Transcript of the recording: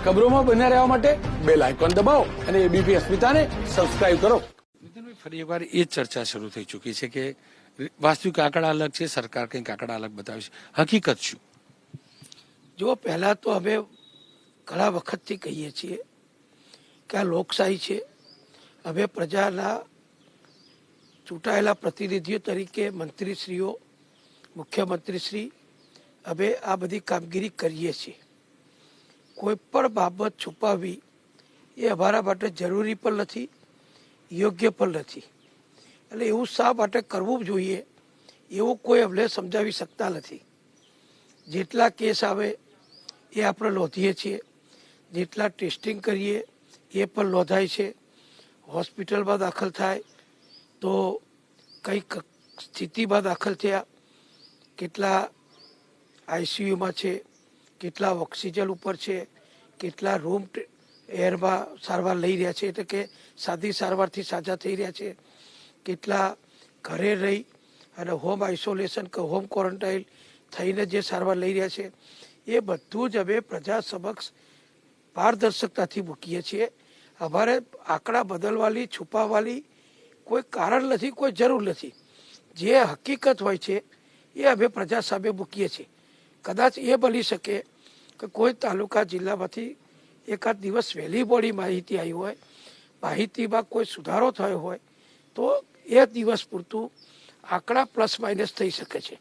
ખબરોમાં બન્યા રહેવા માટે બેલ આઇકોન દબાવો અને એબીપી અસ્મિતાને સબસ્ક્રાઇબ કરો. ફરી એકવાર એ જ ચર્ચા શરૂ થઈ ચૂકી છે કે વાસ્તવિક આંકડા અલગ છે, સરકાર કંઈક આંકડા અલગ બતાવે છે. હકીકત શું? જો પહેલા તો અમે ઘણા વખતથી કહીએ છીએ કે આ લોકશાહી છે. હવે પ્રજાના ચૂંટાયેલા પ્રતિનિધિઓ તરીકે મંત્રીશ્રીઓ, મુખ્યમંત્રીશ્રી હવે આ બધી કામગીરી કરીએ છીએ. કોઈ પણ બાબત છુપાવવી એ અમારા માટે જરૂરી પણ નથી, યોગ્ય પણ નથી. એટલે એવું શા માટે કરવું જોઈએ એવું કોઈ અમને સમજાવી શકતા નથી. જેટલા કેસ આવે એ આપણે નોંધીએ છીએ, જેટલા ટેસ્ટિંગ કરીએ એ પણ નોંધાય છે. હોસ્પિટલમાં દાખલ થાય તો કઈ સ્થિતિમાં દાખલ થયા, કેટલા આઈસીયુમાં છે, કેટલા ઓક્સિજન ઉપર છે, કેટલા રૂમ એરમાં સારવાર લઈ રહ્યા છે, એટલે કે સાદી સારવારથી સાજા થઈ રહ્યા છે, કેટલા ઘરે રહી અને હોમ આઇસોલેશન કે હોમ ક્વોરન્ટાઇન થઈને જે સારવાર લઈ રહ્યા છે, એ બધું જ અમે પ્રજા સમક્ષ પારદર્શકતાથી મૂકીએ છીએ. અમારે આંકડા બદલવાની, છુપાવવાની કોઈ કારણ નથી, કોઈ જરૂર નથી. જે હકીકત હોય છે એ અમે પ્રજા સામે મૂકીએ છીએ. કદાચ એ બની શકે કે કોઈ તાલુકા જિલ્લામાંથી એકાદ દિવસ વહેલી મોડી માહિતી આવી હોય, માહિતીમાં કોઈ સુધારો થયો હોય તો એ દિવસ પૂરતું આંકડા પ્લસ માઇનસ થઈ શકે છે.